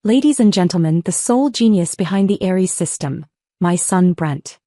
Ladies and gentlemen, the sole genius behind the Aries system, my son Brent.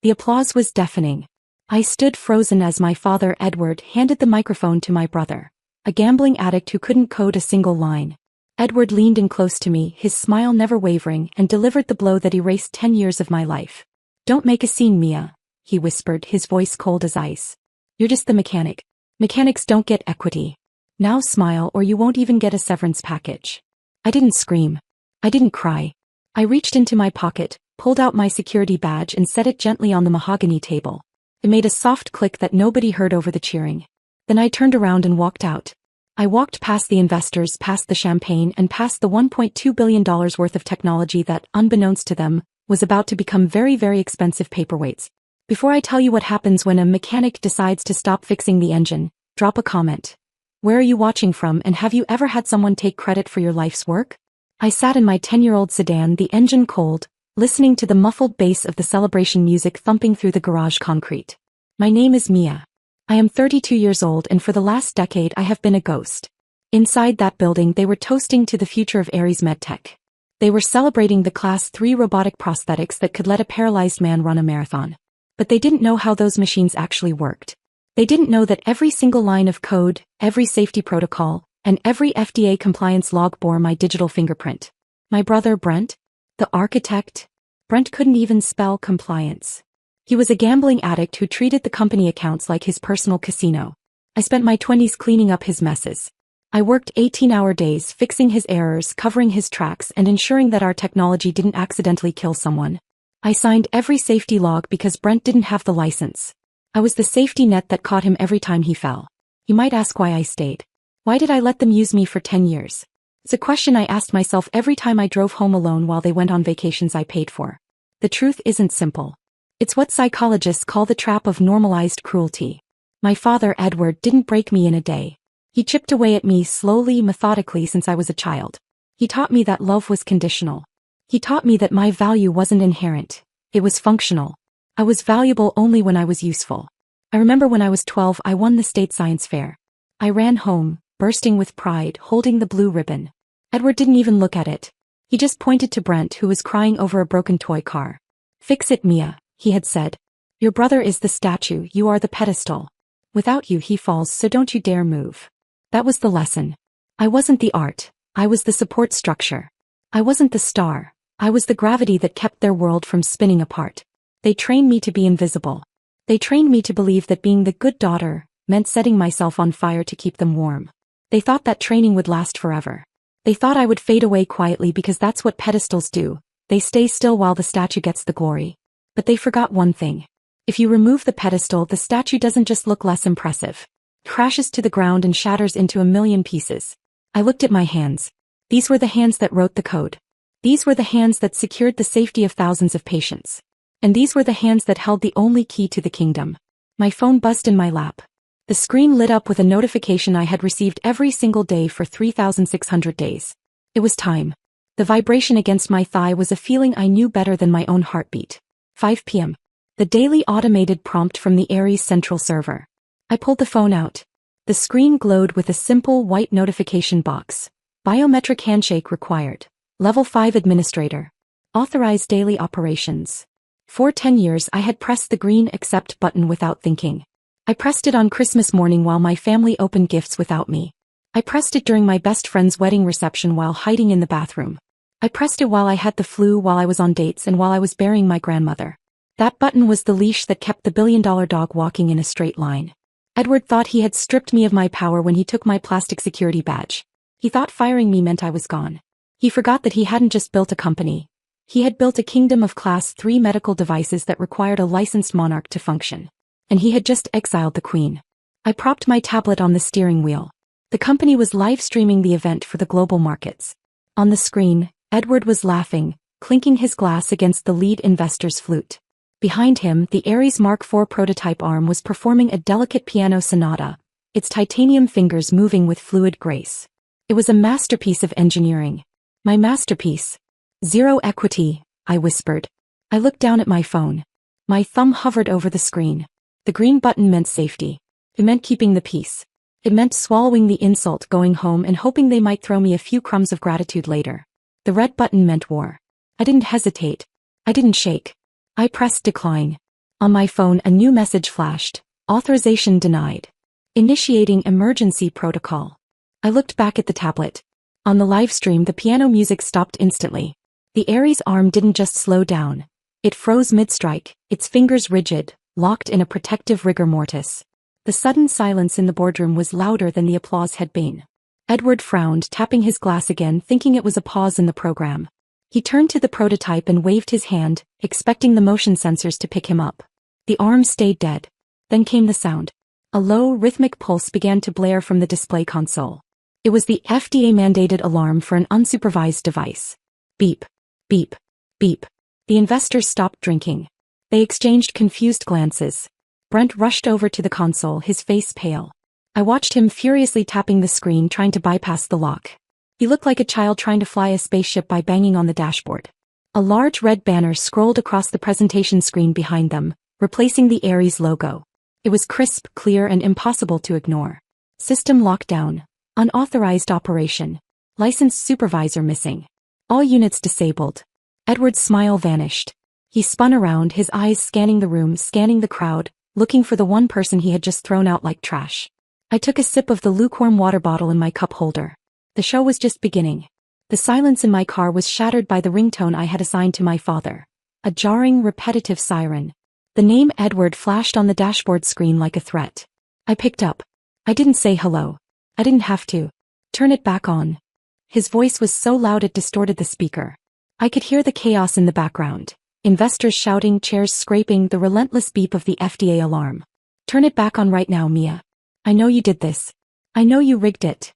The applause was deafening. I stood frozen as my father Edward handed the microphone to my brother, a gambling addict who couldn't code a single line. Edward leaned in close to me, his smile never wavering, and delivered the blow that erased 10 years of my life. "Don't make a scene, Mia," he whispered, his voice cold as ice. "You're just the mechanic. Mechanics don't get equity. Now smile or you won't even get a severance package." I didn't scream. I didn't cry. I reached into my pocket, pulled out my security badge and set it gently on the mahogany table. It made a soft click that nobody heard over the cheering. Then I turned around and walked out. I walked past the investors, past the champagne, and past the $1.2 billion worth of technology that, unbeknownst to them, was about to become very, very expensive paperweights. Before I tell you what happens when a mechanic decides to stop fixing the engine, drop a comment. Where are you watching from, and have you ever had someone take credit for your life's work? I sat in my 10-year-old sedan, the engine cold, listening to the muffled bass of the celebration music thumping through the garage concrete. My name is Mia. I am 32 years old, and for the last decade I have been a ghost. Inside that building they were toasting to the future of Aries MedTech. They were celebrating the Class 3 robotic prosthetics that could let a paralyzed man run a marathon. But they didn't know how those machines actually worked. They didn't know that every single line of code, every safety protocol, and every FDA compliance log bore my digital fingerprint. My brother Brent? The architect? Brent couldn't even spell compliance. He was a gambling addict who treated the company accounts like his personal casino. I spent my 20s cleaning up his messes. I worked 18-hour days fixing his errors, covering his tracks, and ensuring that our technology didn't accidentally kill someone. I signed every safety log because Brent didn't have the license. I was the safety net that caught him every time he fell. You might ask why I stayed. Why did I let them use me for 10 years? It's a question I asked myself every time I drove home alone while they went on vacations I paid for. The truth isn't simple. It's what psychologists call the trap of normalized cruelty. My father Edward didn't break me in a day. He chipped away at me slowly, methodically since I was a child. He taught me that love was conditional. He taught me that my value wasn't inherent. It was functional. I was valuable only when I was useful. I remember when I was 12 I won the state science fair. I ran home, bursting with pride, holding the blue ribbon. Edward didn't even look at it. He just pointed to Brent, who was crying over a broken toy car. "Fix it, Mia," he had said. "Your brother is the statue, you are the pedestal. Without you he falls, so don't you dare move." That was the lesson. I wasn't the art, I was the support structure. I wasn't the star, I was the gravity that kept their world from spinning apart. They trained me to be invisible. They trained me to believe that being the good daughter meant setting myself on fire to keep them warm. They thought that training would last forever. They thought I would fade away quietly because that's what pedestals do. They stay still while the statue gets the glory. But they forgot one thing. If you remove the pedestal, the statue doesn't just look less impressive. It crashes to the ground and shatters into a million pieces. I looked at my hands. These were the hands that wrote the code. These were the hands that secured the safety of thousands of patients. And these were the hands that held the only key to the kingdom. My phone buzzed in my lap. The screen lit up with a notification I had received every single day for 3,600 days. It was time. The vibration against my thigh was a feeling I knew better than my own heartbeat. 5 p.m. The daily automated prompt from the Aries central server. I pulled the phone out. The screen glowed with a simple white notification box. Biometric handshake required. Level 5 administrator. Authorized daily operations. For 10 years I had pressed the green accept button without thinking. I pressed it on Christmas morning while my family opened gifts without me. I pressed it during my best friend's wedding reception while hiding in the bathroom. I pressed it while I had the flu, while I was on dates, and while I was burying my grandmother. That button was the leash that kept the billion-dollar dog walking in a straight line. Edward thought he had stripped me of my power when he took my plastic security badge. He thought firing me meant I was gone. He forgot that he hadn't just built a company. He had built a kingdom of Class 3 medical devices that required a licensed monarch to function. And he had just exiled the queen. I propped my tablet on the steering wheel. The company was live-streaming the event for the global markets. On the screen, Edward was laughing, clinking his glass against the lead investor's flute. Behind him, the Aries Mark IV prototype arm was performing a delicate piano sonata, its titanium fingers moving with fluid grace. It was a masterpiece of engineering. My masterpiece. Zero equity, I whispered. I looked down at my phone. My thumb hovered over the screen. The green button meant safety. It meant keeping the peace. It meant swallowing the insult, going home and hoping they might throw me a few crumbs of gratitude later. The red button meant war. I didn't hesitate. I didn't shake. I pressed decline. On my phone, a new message flashed. Authorization denied. Initiating emergency protocol. I looked back at the tablet. On the live stream, the piano music stopped instantly. The Ares arm didn't just slow down. It froze mid-strike, its fingers rigid, locked in a protective rigor mortis. The sudden silence in the boardroom was louder than the applause had been. Edward frowned, tapping his glass again, thinking it was a pause in the program. He turned to the prototype and waved his hand, expecting the motion sensors to pick him up. The arm stayed dead. Then came the sound. A low, rhythmic pulse began to blare from the display console. It was the FDA-mandated alarm for an unsupervised device. Beep, beep, beep. The investors stopped drinking. They exchanged confused glances. Brent rushed over to the console, his face pale. I watched him furiously tapping the screen, trying to bypass the lock. He looked like a child trying to fly a spaceship by banging on the dashboard. A large red banner scrolled across the presentation screen behind them, replacing the Ares logo. It was crisp, clear, and impossible to ignore. System lockdown. Unauthorized operation. Licensed supervisor missing. All units disabled. Edward's smile vanished. He spun around, his eyes scanning the room, scanning the crowd, looking for the one person he had just thrown out like trash. I took a sip of the lukewarm water bottle in my cup holder. The show was just beginning. The silence in my car was shattered by the ringtone I had assigned to my father. A jarring, repetitive siren. The name Edward flashed on the dashboard screen like a threat. I picked up. I didn't say hello. I didn't have to. Turn it back on. His voice was so loud it distorted the speaker. I could hear the chaos in the background. Investors shouting, chairs scraping, the relentless beep of the FDA alarm. Turn it back on right now, Mia. I know you did this. I know you rigged it.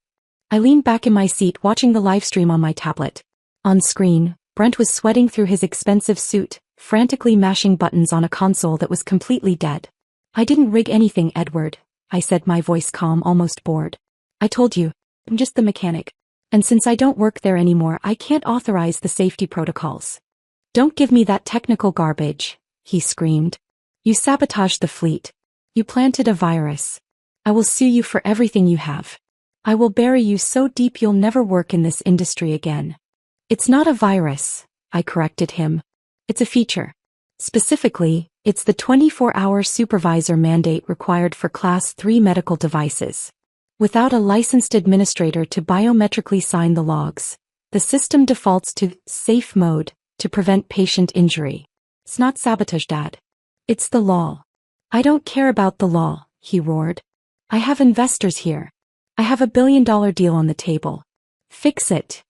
I leaned back in my seat, watching the live stream on my tablet. On screen, Brent was sweating through his expensive suit, frantically mashing buttons on a console that was completely dead. I didn't rig anything, Edward, I said, my voice calm, almost bored. I told you, I'm just the mechanic. And since I don't work there anymore, I can't authorize the safety protocols. Don't give me that technical garbage, he screamed. You sabotaged the fleet. You planted a virus. I will sue you for everything you have. I will bury you so deep you'll never work in this industry again. It's not a virus, I corrected him. It's a feature. Specifically, it's the 24-hour supervisor mandate required for Class 3 medical devices. Without a licensed administrator to biometrically sign the logs, the system defaults to safe mode to prevent patient injury. It's not sabotage, Dad. It's the law. I don't care about the law, he roared. I have investors here. I have $1 billion deal on the table. Fix it.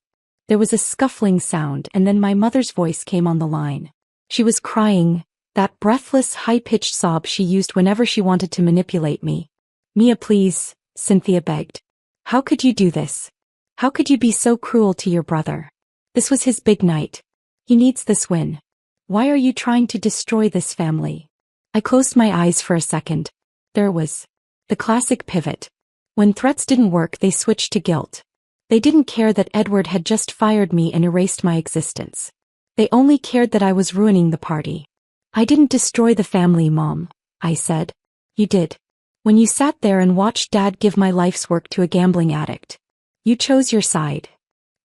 There was a scuffling sound, and then my mother's voice came on the line. She was crying, that breathless, high-pitched sob she used whenever she wanted to manipulate me. Mia, please, Cynthia begged. How could you do this? How could you be so cruel to your brother? This was his big night. He needs this win. Why are you trying to destroy this family? I closed my eyes for a second. There it was. The classic pivot. When threats didn't work, they switched to guilt. They didn't care that Edward had just fired me and erased my existence. They only cared that I was ruining the party. I didn't destroy the family, Mom, I said. You did. When you sat there and watched Dad give my life's work to a gambling addict. You chose your side.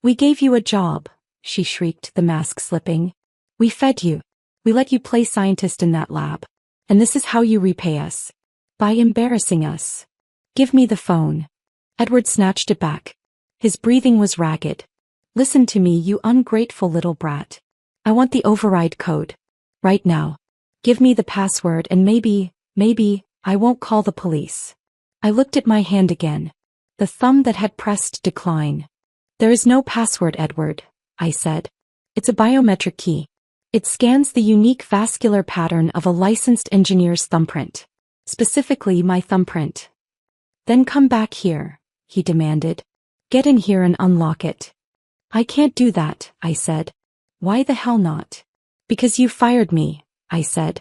We gave you a job, she shrieked, the mask slipping. We fed you. We let you play scientist in that lab. And this is how you repay us. By embarrassing us. Give me the phone. Edward snatched it back. His breathing was ragged. Listen to me, you ungrateful little brat. I want the override code. Right now. Give me the password and maybe, I won't call the police. I looked at my hand again. The thumb that had pressed decline. There is no password, Edward, I said. It's a biometric key. It scans the unique vascular pattern of a licensed engineer's thumbprint. Specifically my thumbprint. Then come back here, he demanded. Get in here and unlock it. I can't do that, I said. Why the hell not? Because you fired me, I said.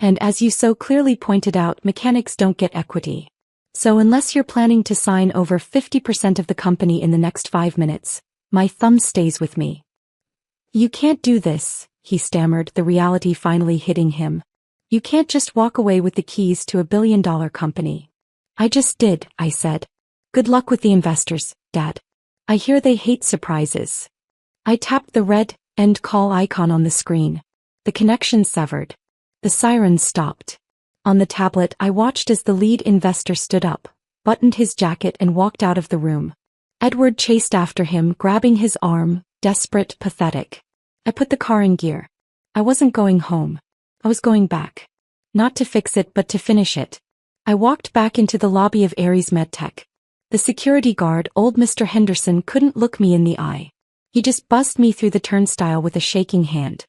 And as you so clearly pointed out, mechanics don't get equity. So unless you're planning to sign over 50% of the company in the next 5 minutes, my thumb stays with me. You can't do this, he stammered, the reality finally hitting him. You can't just walk away with the keys to $1 billion company. I just did, I said. Good luck with the investors, Dad. I hear they hate surprises. I tapped the red end call icon on the screen. The connection severed. The sirens stopped. On the tablet, I watched as the lead investor stood up, buttoned his jacket and walked out of the room. Edward chased after him, grabbing his arm, desperate, pathetic. I put the car in gear. I wasn't going home. I was going back. Not to fix it but to finish it. I walked back into the lobby of Ares MedTech. The security guard, old Mr. Henderson, couldn't look me in the eye. He just buzzed me through the turnstile with a shaking hand.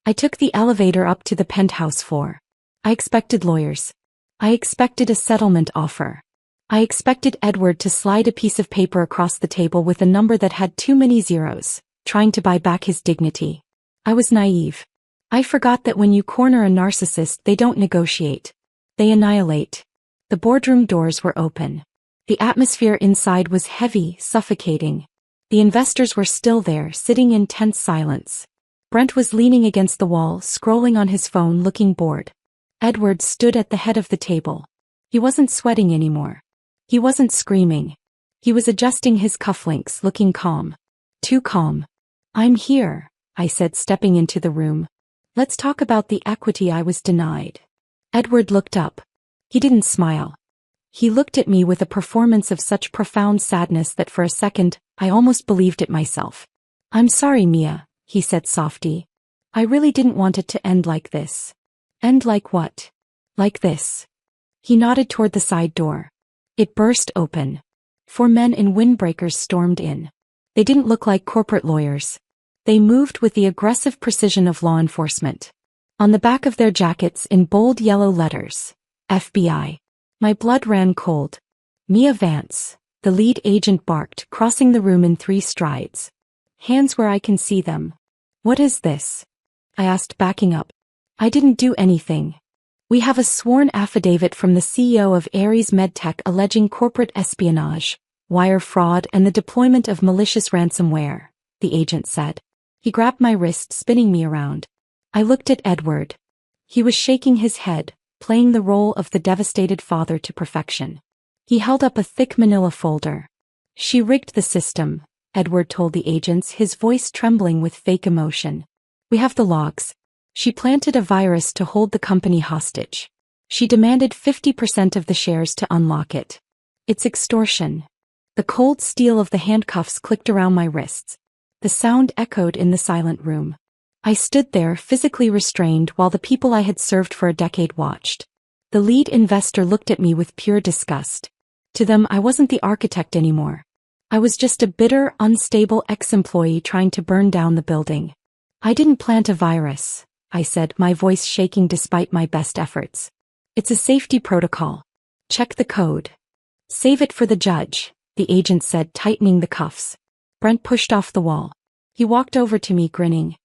I took the elevator up to the penthouse floor. I expected lawyers. I expected a settlement offer. I expected Edward to slide a piece of paper across the table with a number that had too many zeros, trying to buy back his dignity. I was naive. I forgot that when you corner a narcissist, they don't negotiate. They annihilate. The boardroom doors were open. The atmosphere inside was heavy, suffocating. The investors were still there, sitting in tense silence. Brent was leaning against the wall, scrolling on his phone, looking bored. Edward stood at the head of the table. He wasn't sweating anymore. He wasn't screaming. He was adjusting his cufflinks, looking calm. Too calm. "I'm here," I said, stepping into the room. "Let's talk about the equity I was denied." Edward looked up. He didn't smile. He looked at me with a performance of such profound sadness that for a second, I almost believed it myself. "I'm sorry, Mia," he said softly. "I really didn't want it to end like this." "End like what?" "Like this." He nodded toward the side door. It burst open. 4 men in windbreakers stormed in. They didn't look like corporate lawyers. They moved with the aggressive precision of law enforcement. On the back of their jackets in bold yellow letters, FBI. My blood ran cold. "Mia Vance," the lead agent barked, crossing the room in 3 strides. "Hands where I can see them." "What is this?" I asked, backing up. "I didn't do anything. We have a sworn affidavit from the CEO of Ares MedTech alleging corporate espionage, wire fraud and the deployment of malicious ransomware," the agent said. He grabbed my wrist, spinning me around. I looked at Edward. He was shaking his head, playing the role of the devastated father to perfection. He held up a thick manila folder. "She rigged the system," Edward told the agents, his voice trembling with fake emotion. "We have the logs. She planted a virus to hold the company hostage. She demanded 50% of the shares to unlock it. It's extortion." The cold steel of the handcuffs clicked around my wrists. The sound echoed in the silent room. I stood there, physically restrained, while the people I had served for a decade watched. The lead investor looked at me with pure disgust. To them, I wasn't the architect anymore. I was just a bitter, unstable ex-employee trying to burn down the building. "I didn't plant a virus," I said, my voice shaking despite my best efforts. "It's a safety protocol. Check the code." "Save it for the judge," the agent said, tightening the cuffs. Brent pushed off the wall. He walked over to me, grinning.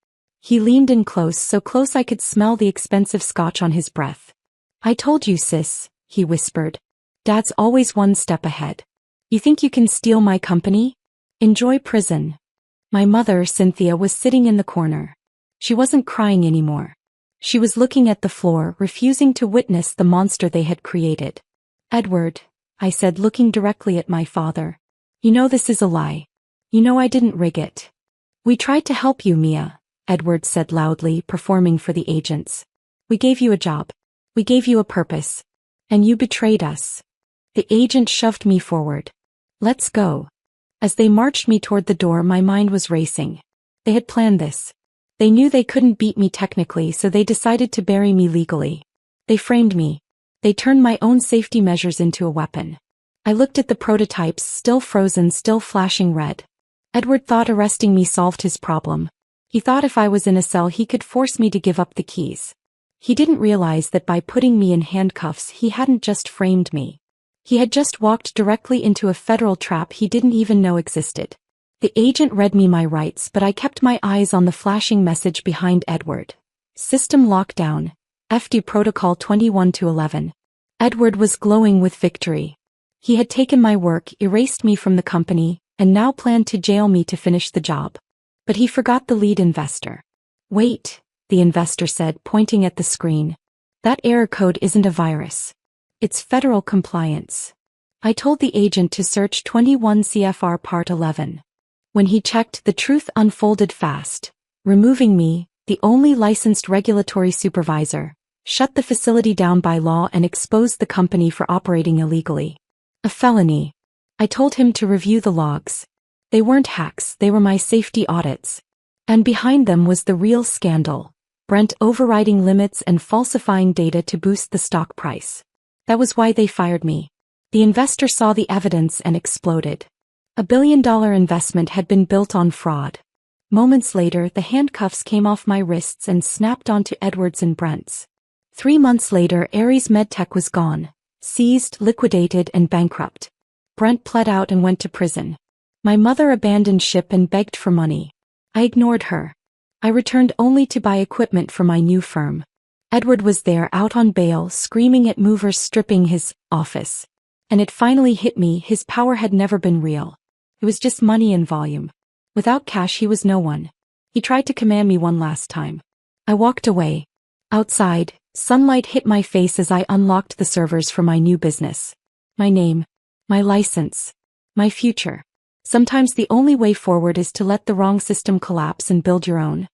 He leaned in close, so close I could smell the expensive scotch on his breath. "I told you, sis," he whispered. "Dad's always one step ahead. You think you can steal my company? Enjoy prison." My mother, Cynthia, was sitting in the corner. She wasn't crying anymore. She was looking at the floor, refusing to witness the monster they had created. "Edward," I said, looking directly at my father. "You know this is a lie. You know I didn't rig it." "We tried to help you, Mia," Edward said loudly, performing for the agents. "We gave you a job. We gave you a purpose. And you betrayed us." The agent shoved me forward. "Let's go." As they marched me toward the door, my mind was racing. They had planned this. They knew they couldn't beat me technically, so they decided to bury me legally. They framed me. They turned my own safety measures into a weapon. I looked at the prototypes, still frozen, still flashing red. Edward thought arresting me solved his problem. He thought if I was in a cell he could force me to give up the keys. He didn't realize that by putting me in handcuffs he hadn't just framed me. He had just walked directly into a federal trap he didn't even know existed. The agent read me my rights, but I kept my eyes on the flashing message behind Edward. "System lockdown. FD Protocol 21-11. Edward was glowing with victory. He had taken my work, erased me from the company, and now planned to jail me to finish the job. But he forgot the lead investor. "Wait," the investor said, pointing at the screen. "That error code isn't a virus. It's federal compliance." I told the agent to search 21 CFR Part 11. When he checked, the truth unfolded fast. Removing me, the only licensed regulatory supervisor, shut the facility down by law and exposed the company for operating illegally. A felony. I told him to review the logs. They weren't hacks, they were my safety audits. And behind them was the real scandal. Brent overriding limits and falsifying data to boost the stock price. That was why they fired me. The investor saw the evidence and exploded. $1 billion investment had been built on fraud. Moments later, the handcuffs came off my wrists and snapped onto Edward's and Brent's. 3 months later, Ares Medtech was gone, seized, liquidated, and bankrupt. Brent pled out and went to prison. My mother abandoned ship and begged for money. I ignored her. I returned only to buy equipment for my new firm. Edward was there, out on bail, screaming at movers stripping his office. And it finally hit me, his power had never been real. It was just money and volume. Without cash he was no one. He tried to command me one last time. I walked away. Outside, sunlight hit my face as I unlocked the servers for my new business. My name. My license. My future. Sometimes the only way forward is to let the wrong system collapse and build your own.